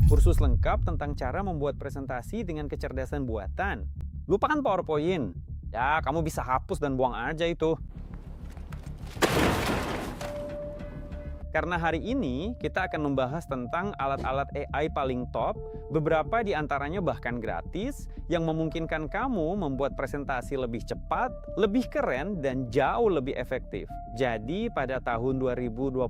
Kursus lengkap tentang cara membuat presentasi dengan kecerdasan buatan. Lupakan PowerPoint. Ya, kamu bisa hapus dan buang aja itu. Karena hari ini kita akan membahas tentang alat-alat AI paling top, beberapa di antaranya bahkan gratis, yang memungkinkan kamu membuat presentasi lebih cepat, lebih keren, dan jauh lebih efektif. Jadi pada tahun 2021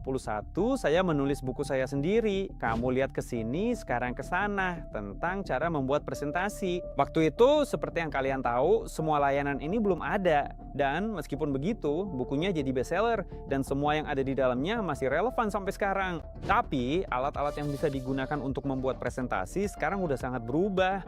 saya menulis buku saya sendiri. Kamu lihat ke sini, sekarang ke sana, tentang cara membuat presentasi. Waktu itu seperti yang kalian tahu, semua layanan ini belum ada. Dan meskipun begitu, bukunya jadi bestseller dan semua yang ada di dalamnya masih relevan sampai sekarang. Tapi, alat-alat yang bisa digunakan untuk membuat presentasi sekarang udah sangat berubah.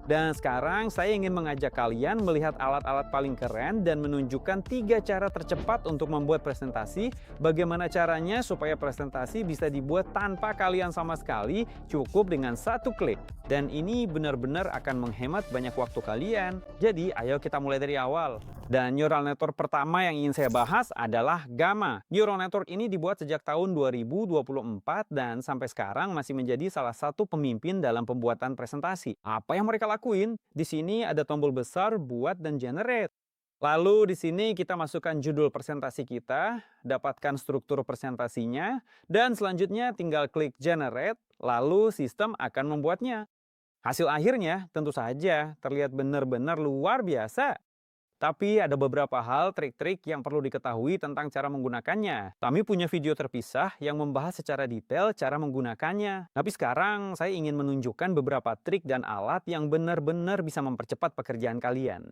Dan sekarang saya ingin mengajak kalian melihat alat-alat paling keren dan menunjukkan 3 cara tercepat untuk membuat presentasi. Bagaimana caranya supaya presentasi bisa dibuat tanpa kalian sama sekali, cukup dengan 1 klik. Dan ini benar-benar akan menghemat banyak waktu kalian. Jadi ayo kita mulai dari awal. Dan neural network pertama yang ingin saya bahas adalah Gamma. Neural network ini dibuat sejak tahun 2024 dan sampai sekarang masih menjadi salah satu pemimpin dalam pembuatan presentasi. Apa yang mereka lakuin? Di sini ada tombol besar buat dan generate. Lalu di sini kita masukkan judul presentasi kita, dapatkan struktur presentasinya, dan selanjutnya tinggal klik generate, lalu sistem akan membuatnya. Hasil akhirnya tentu saja terlihat benar-benar luar biasa. Tapi ada beberapa hal trik-trik yang perlu diketahui tentang cara menggunakannya. Kami punya video terpisah yang membahas secara detail cara menggunakannya. Tapi sekarang saya ingin menunjukkan beberapa trik dan alat yang benar-benar bisa mempercepat pekerjaan kalian.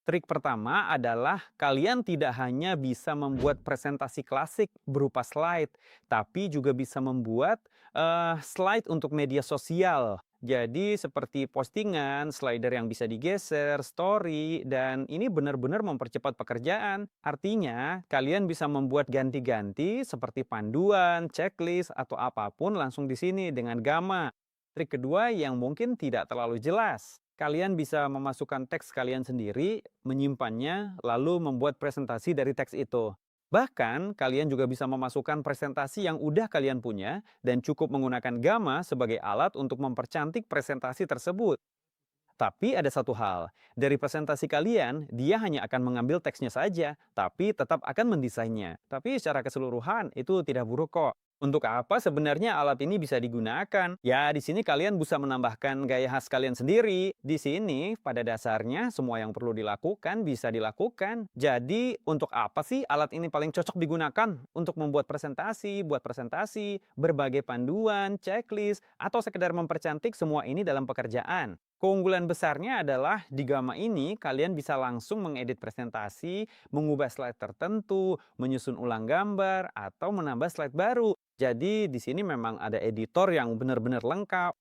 Trik pertama adalah kalian tidak hanya bisa membuat presentasi klasik berupa slide, tapi juga bisa membuat slide untuk media sosial. Jadi seperti postingan, slider yang bisa digeser, story, dan ini benar-benar mempercepat pekerjaan. Artinya, kalian bisa membuat ganti-ganti seperti panduan, checklist, atau apapun langsung di sini dengan Gamma. Trik kedua yang mungkin tidak terlalu jelas. Kalian bisa memasukkan teks kalian sendiri, menyimpannya, lalu membuat presentasi dari teks itu. Bahkan, kalian juga bisa memasukkan presentasi yang udah kalian punya dan cukup menggunakan Gamma sebagai alat untuk mempercantik presentasi tersebut. Tapi ada satu hal, dari presentasi kalian, dia hanya akan mengambil teksnya saja, tapi tetap akan mendesainnya. Tapi secara keseluruhan, itu tidak buruk kok. Untuk apa sebenarnya alat ini bisa digunakan? Ya, di sini kalian bisa menambahkan gaya khas kalian sendiri. Di sini, pada dasarnya, semua yang perlu dilakukan bisa dilakukan. Jadi, untuk apa sih alat ini paling cocok digunakan? Untuk membuat presentasi, buat presentasi, berbagai panduan, checklist, atau sekedar mempercantik semua ini dalam pekerjaan. Keunggulan besarnya adalah di Gamma ini kalian bisa langsung mengedit presentasi, mengubah slide tertentu, menyusun ulang gambar, atau menambah slide baru. Jadi di sini memang ada editor yang benar-benar lengkap.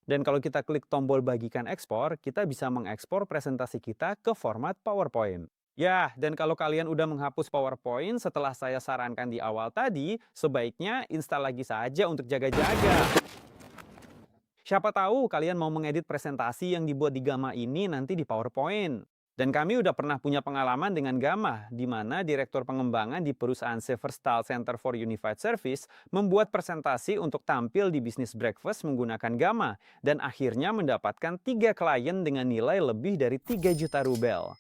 Dan kalau kita klik tombol bagikan ekspor, kita bisa mengekspor presentasi kita ke format PowerPoint. Ya, dan kalau kalian udah menghapus PowerPoint setelah saya sarankan di awal tadi, sebaiknya install lagi saja untuk jaga-jaga. Siapa tahu kalian mau mengedit presentasi yang dibuat di Gamma ini nanti di PowerPoint. Dan kami udah pernah punya pengalaman dengan Gamma, di mana direktur pengembangan di perusahaan Severstal Center for Unified Service membuat presentasi untuk tampil di Business Breakfast menggunakan Gamma, dan akhirnya mendapatkan 3 klien dengan nilai lebih dari 3 juta rubel.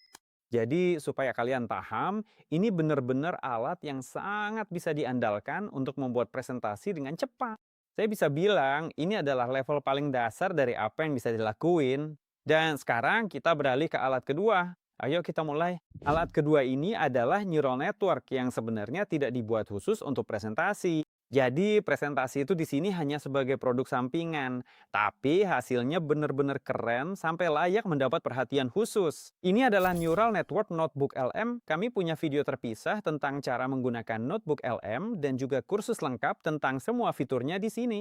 Jadi supaya kalian paham, ini benar-benar alat yang sangat bisa diandalkan untuk membuat presentasi dengan cepat. Saya bisa bilang ini adalah level paling dasar dari apa yang bisa dilakuin. Dan sekarang kita beralih ke alat kedua. Ayo kita mulai. Alat kedua ini adalah neural network yang sebenarnya tidak dibuat khusus untuk presentasi. Jadi presentasi itu di sini hanya sebagai produk sampingan, tapi hasilnya benar-benar keren sampai layak mendapat perhatian khusus. Ini adalah Neural Network Notebook LM. Kami punya video terpisah tentang cara menggunakan Notebook LM dan juga kursus lengkap tentang semua fiturnya di sini.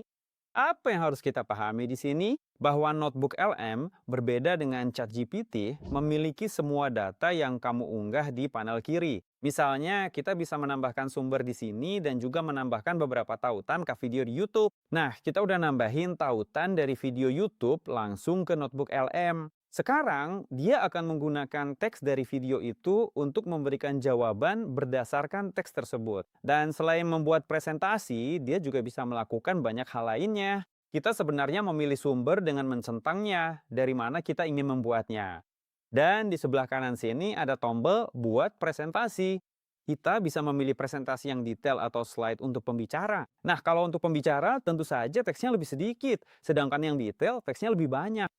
Apa yang harus kita pahami di sini? Bahwa Notebook LM berbeda dengan ChatGPT memiliki semua data yang kamu unggah di panel kiri. Misalnya, kita bisa menambahkan sumber di sini dan juga menambahkan beberapa tautan ke video di YouTube. Nah, kita udah nambahin tautan dari video YouTube langsung ke Notebook LM. Sekarang, dia akan menggunakan teks dari video itu untuk memberikan jawaban berdasarkan teks tersebut. Dan selain membuat presentasi, dia juga bisa melakukan banyak hal lainnya. Kita sebenarnya memilih sumber dengan mencentangnya, dari mana kita ingin membuatnya. Dan di sebelah kanan sini ada tombol buat presentasi. Kita bisa memilih presentasi yang detail atau slide untuk pembicara. Nah, kalau untuk pembicara tentu saja teksnya lebih sedikit, sedangkan yang detail teksnya lebih banyak.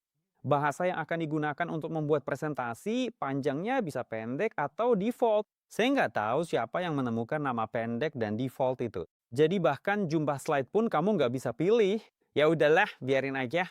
Bahasa yang akan digunakan untuk membuat presentasi panjangnya bisa pendek atau default. Saya nggak tahu siapa yang menemukan nama pendek dan default itu. Jadi bahkan jumlah slide pun kamu nggak bisa pilih. Ya udahlah, biarin aja.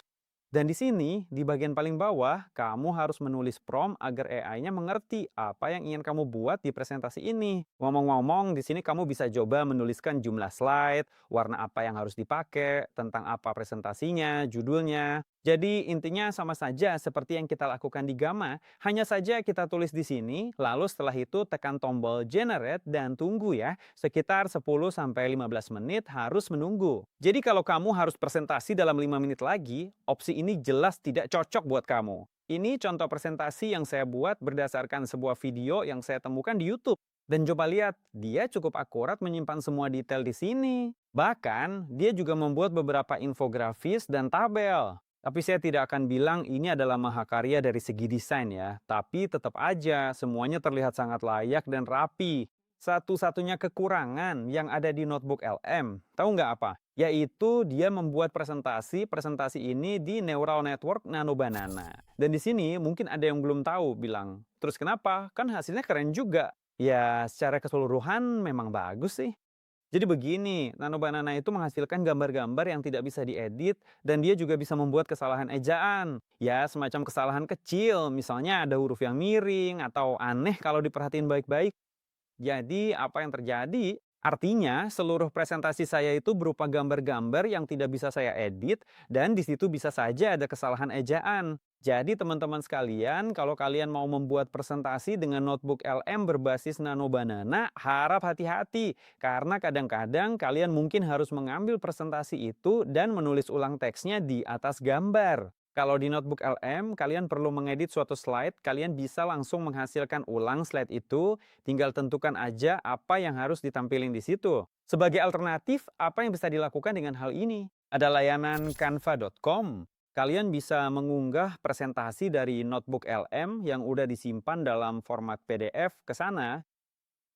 Dan di sini, di bagian paling bawah, kamu harus menulis prompt agar AI-nya mengerti apa yang ingin kamu buat di presentasi ini. Ngomong-ngomong, di sini kamu bisa coba menuliskan jumlah slide, warna apa yang harus dipakai, tentang apa presentasinya, judulnya. Jadi intinya sama saja seperti yang kita lakukan di Gamma, hanya saja kita tulis di sini, lalu setelah itu tekan tombol generate dan tunggu ya, sekitar 10-15 menit harus menunggu. Jadi kalau kamu harus presentasi dalam 5 menit lagi, opsi ini jelas tidak cocok buat kamu. Ini contoh presentasi yang saya buat berdasarkan sebuah video yang saya temukan di YouTube. Dan coba lihat, dia cukup akurat menyimpan semua detail di sini. Bahkan, dia juga membuat beberapa infografis dan tabel. Tapi saya tidak akan bilang ini adalah mahakarya dari segi desain ya. Tapi tetap aja semuanya terlihat sangat layak dan rapi. Satu-satunya kekurangan yang ada di notebook LM, tahu nggak apa? Yaitu dia membuat presentasi ini di neural network Nano Banana. Dan di sini mungkin ada yang belum tahu bilang, terus kenapa? Kan hasilnya keren juga. Ya, secara keseluruhan memang bagus sih. Jadi begini, Nano Banana itu menghasilkan gambar-gambar yang tidak bisa diedit dan dia juga bisa membuat kesalahan ejaan. Ya, semacam kesalahan kecil, misalnya ada huruf yang miring atau aneh kalau diperhatiin baik-baik. Jadi, apa yang terjadi? Artinya, seluruh presentasi saya itu berupa gambar-gambar yang tidak bisa saya edit dan di situ bisa saja ada kesalahan ejaan. Jadi, teman-teman sekalian, kalau kalian mau membuat presentasi dengan notebook LM berbasis Nano Banana, harap hati-hati karena kadang-kadang kalian mungkin harus mengambil presentasi itu dan menulis ulang teksnya di atas gambar. Kalau di notebook LM, kalian perlu mengedit suatu slide, kalian bisa langsung menghasilkan ulang slide itu, tinggal tentukan aja apa yang harus ditampilin di situ. Sebagai alternatif, apa yang bisa dilakukan dengan hal ini? Ada layanan canva.com. Kalian bisa mengunggah presentasi dari notebook LM yang udah disimpan dalam format PDF ke sana.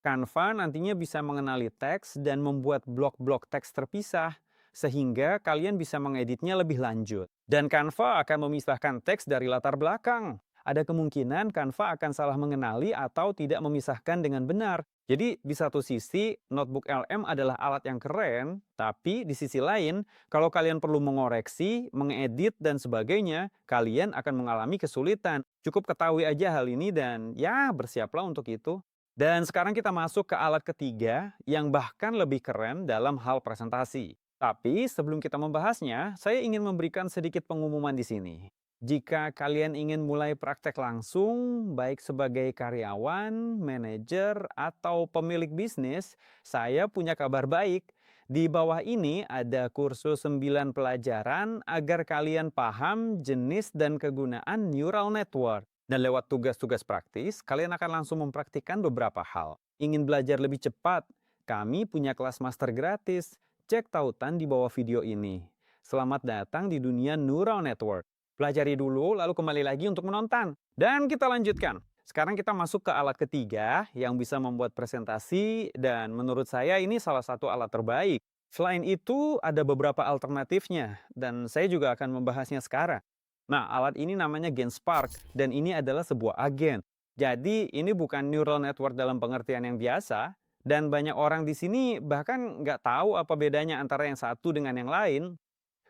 Canva nantinya bisa mengenali teks dan membuat blok-blok teks terpisah, sehingga kalian bisa mengeditnya lebih lanjut. Dan Canva akan memisahkan teks dari latar belakang. Ada kemungkinan Canva akan salah mengenali atau tidak memisahkan dengan benar. Jadi di satu sisi, notebook LM adalah alat yang keren, tapi di sisi lain, kalau kalian perlu mengoreksi, mengedit, dan sebagainya, kalian akan mengalami kesulitan. Cukup ketahui aja hal ini dan ya bersiaplah untuk itu. Dan sekarang kita masuk ke alat ketiga yang bahkan lebih keren dalam hal presentasi. Tapi sebelum kita membahasnya, saya ingin memberikan sedikit pengumuman di sini. Jika kalian ingin mulai praktek langsung, baik sebagai karyawan, manajer, atau pemilik bisnis, saya punya kabar baik. Di bawah ini ada kursus 9 pelajaran agar kalian paham jenis dan kegunaan neural network. Dan lewat tugas-tugas praktis, kalian akan langsung mempraktikkan beberapa hal. Ingin belajar lebih cepat? Kami punya kelas master gratis. Cek tautan di bawah video ini. Selamat datang di dunia neural network. Pelajari dulu, lalu kembali lagi untuk menonton. Dan kita lanjutkan. Sekarang kita masuk ke alat ketiga yang bisa membuat presentasi dan menurut saya ini salah satu alat terbaik. Selain itu, ada beberapa alternatifnya dan saya juga akan membahasnya sekarang. Nah, alat ini namanya GenSpark dan ini adalah sebuah agen. Jadi, ini bukan neural network dalam pengertian yang biasa dan banyak orang di sini bahkan nggak tahu apa bedanya antara yang satu dengan yang lain.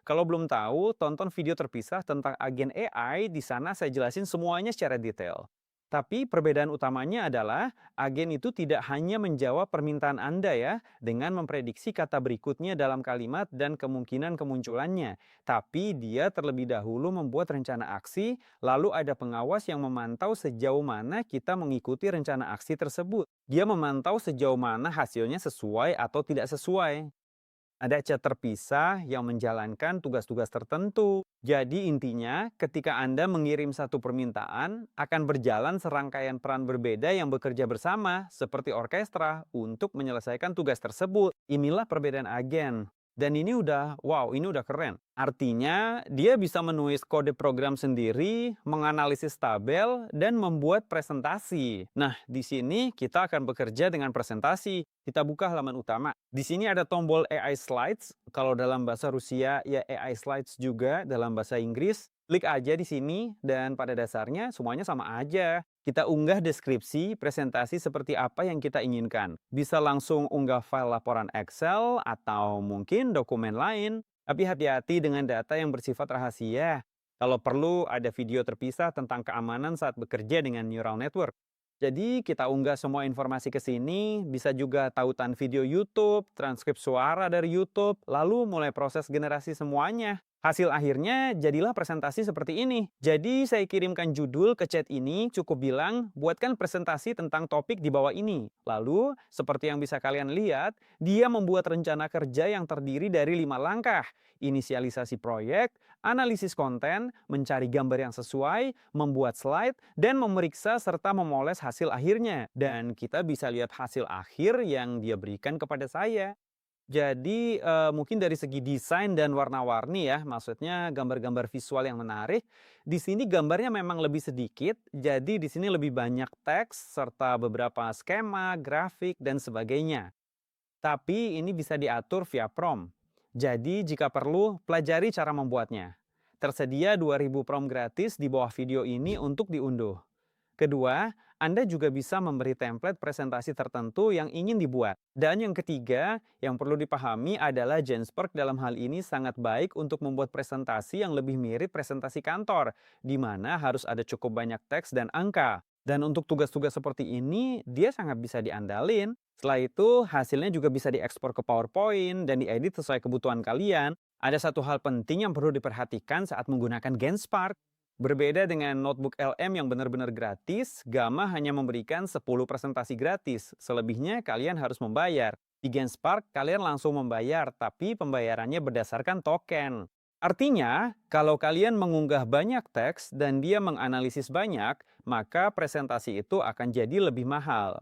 Kalau belum tahu, tonton video terpisah tentang agen AI, di sana saya jelasin semuanya secara detail. Tapi perbedaan utamanya adalah agen itu tidak hanya menjawab permintaan Anda ya, dengan memprediksi kata berikutnya dalam kalimat dan kemungkinan kemunculannya. Tapi dia terlebih dahulu membuat rencana aksi, lalu ada pengawas yang memantau sejauh mana kita mengikuti rencana aksi tersebut. Dia memantau sejauh mana hasilnya sesuai atau tidak sesuai. Ada chat terpisah yang menjalankan tugas-tugas tertentu. Jadi intinya, ketika Anda mengirim satu permintaan, akan berjalan serangkaian peran berbeda yang bekerja bersama, seperti orkestra, untuk menyelesaikan tugas tersebut. Inilah perbedaan agen. Dan ini udah, wow, ini udah keren. Artinya, dia bisa menulis kode program sendiri, menganalisis tabel, dan membuat presentasi. Nah, di sini kita akan bekerja dengan presentasi. Kita buka halaman utama. Di sini ada tombol AI Slides. Kalau dalam bahasa Rusia, ya AI Slides juga dalam bahasa Inggris. Klik aja di sini, dan pada dasarnya semuanya sama aja. Kita unggah deskripsi presentasi seperti apa yang kita inginkan. Bisa langsung unggah file laporan Excel atau mungkin dokumen lain. Tapi hati-hati dengan data yang bersifat rahasia. Kalau perlu ada video terpisah tentang keamanan saat bekerja dengan neural network. Jadi kita unggah semua informasi ke sini, bisa juga tautan video YouTube, transkrip suara dari YouTube, lalu mulai proses generasi semuanya. Hasil akhirnya jadilah presentasi seperti ini. Jadi saya kirimkan judul ke chat ini, cukup bilang, buatkan presentasi tentang topik di bawah ini. Lalu, seperti yang bisa kalian lihat, dia membuat rencana kerja yang terdiri dari 5 langkah. Inisialisasi proyek, analisis konten, mencari gambar yang sesuai, membuat slide, dan memeriksa serta memoles hasil akhirnya. Dan kita bisa lihat hasil akhir yang dia berikan kepada saya. Jadi, mungkin dari segi desain dan warna-warni ya, maksudnya gambar-gambar visual yang menarik. Di sini gambarnya memang lebih sedikit, jadi di sini lebih banyak teks serta beberapa skema, grafik, dan sebagainya. Tapi ini bisa diatur via prompt. Jadi jika perlu, pelajari cara membuatnya. Tersedia 2000 prompt gratis di bawah video ini untuk diunduh. Kedua, Anda juga bisa memberi template presentasi tertentu yang ingin dibuat. Dan yang ketiga, yang perlu dipahami adalah Genspark dalam hal ini sangat baik untuk membuat presentasi yang lebih mirip presentasi kantor, di mana harus ada cukup banyak teks dan angka. Dan untuk tugas-tugas seperti ini, dia sangat bisa diandalin. Setelah itu, hasilnya juga bisa diekspor ke PowerPoint dan diedit sesuai kebutuhan kalian. Ada satu hal penting yang perlu diperhatikan saat menggunakan Genspark. Berbeda dengan notebook LM yang benar-benar gratis, Gamma hanya memberikan 10 presentasi gratis. Selebihnya kalian harus membayar. Di Genspark, kalian langsung membayar, tapi pembayarannya berdasarkan token. Artinya, kalau kalian mengunggah banyak teks dan dia menganalisis banyak, maka presentasi itu akan jadi lebih mahal.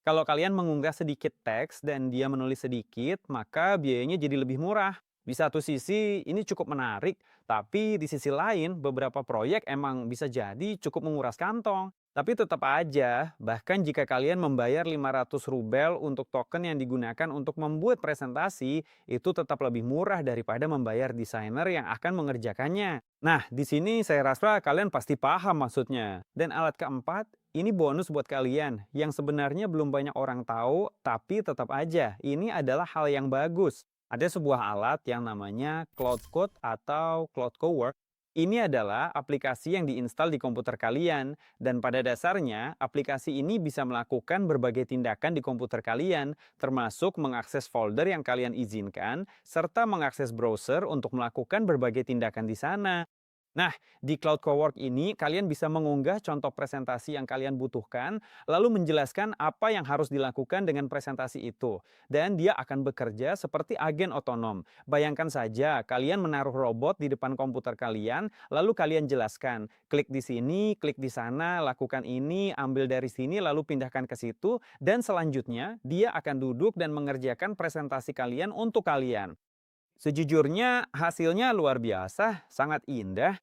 Kalau kalian mengunggah sedikit teks dan dia menulis sedikit, maka biayanya jadi lebih murah. Di satu sisi ini cukup menarik, tapi di sisi lain beberapa proyek emang bisa jadi cukup menguras kantong. Tapi tetap aja, bahkan jika kalian membayar 500 rubel untuk token yang digunakan untuk membuat presentasi, itu tetap lebih murah daripada membayar desainer yang akan mengerjakannya. Nah, di sini saya rasa kalian pasti paham maksudnya. Dan alat keempat, ini bonus buat kalian yang sebenarnya belum banyak orang tahu, tapi tetap aja ini adalah hal yang bagus. Ada sebuah alat yang namanya Cloud Code atau Cloud Cowork. Ini adalah aplikasi yang diinstal di komputer kalian, dan pada dasarnya aplikasi ini bisa melakukan berbagai tindakan di komputer kalian, termasuk mengakses folder yang kalian izinkan, serta mengakses browser untuk melakukan berbagai tindakan di sana. Nah, di Cloud Cowork ini kalian bisa mengunggah contoh presentasi yang kalian butuhkan, lalu menjelaskan apa yang harus dilakukan dengan presentasi itu. Dan dia akan bekerja seperti agen otonom. Bayangkan saja, kalian menaruh robot di depan komputer kalian, lalu kalian jelaskan, klik di sini, klik di sana, lakukan ini, ambil dari sini, lalu pindahkan ke situ, dan selanjutnya dia akan duduk dan mengerjakan presentasi kalian untuk kalian. Sejujurnya hasilnya luar biasa, sangat indah,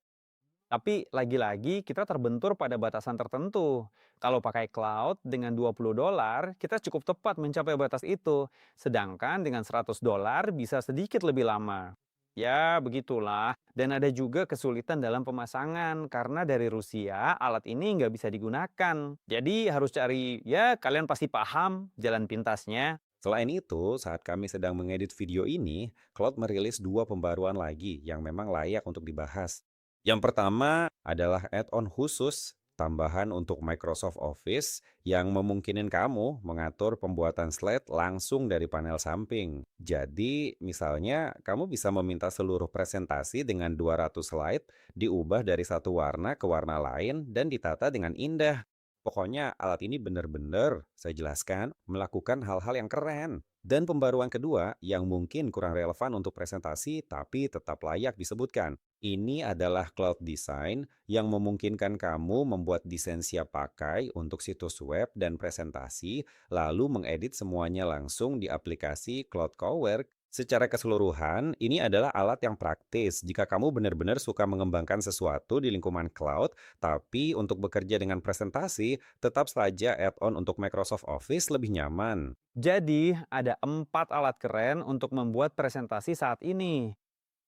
tapi lagi-lagi kita terbentur pada batasan tertentu. Kalau pakai cloud dengan 20 dolar, kita cukup tepat mencapai batas itu. Sedangkan dengan 100 dolar bisa sedikit lebih lama. Ya, begitulah. Dan ada juga kesulitan dalam pemasangan, karena dari Rusia alat ini nggak bisa digunakan. Jadi harus cari, ya kalian pasti paham jalan pintasnya. Selain itu, saat kami sedang mengedit video ini, Cloud merilis dua pembaruan lagi yang memang layak untuk dibahas. Yang pertama adalah add-on khusus tambahan untuk Microsoft Office yang memungkinkan kamu mengatur pembuatan slide langsung dari panel samping. Jadi, misalnya kamu bisa meminta seluruh presentasi dengan 200 slide diubah dari satu warna ke warna lain dan ditata dengan indah. Pokoknya alat ini benar-benar, saya jelaskan, melakukan hal-hal yang keren. Dan pembaruan kedua yang mungkin kurang relevan untuk presentasi tapi tetap layak disebutkan. Ini adalah Cloud Design yang memungkinkan kamu membuat desain siap pakai untuk situs web dan presentasi, lalu mengedit semuanya langsung di aplikasi Cloud Cowork. Secara keseluruhan, ini adalah alat yang praktis jika kamu benar-benar suka mengembangkan sesuatu di lingkungan cloud, tapi untuk bekerja dengan presentasi, tetap saja add-on untuk Microsoft Office lebih nyaman. Jadi, ada 4 alat keren untuk membuat presentasi saat ini.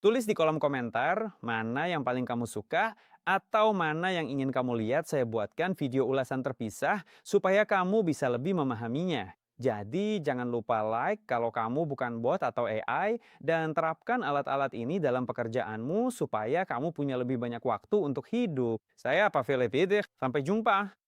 Tulis di kolom komentar mana yang paling kamu suka atau mana yang ingin kamu lihat saya buatkan video ulasan terpisah supaya kamu bisa lebih memahaminya. Jadi jangan lupa like kalau kamu bukan bot atau AI dan terapkan alat-alat ini dalam pekerjaanmu supaya kamu punya lebih banyak waktu untuk hidup. Saya Pavel Lepidik, sampai jumpa.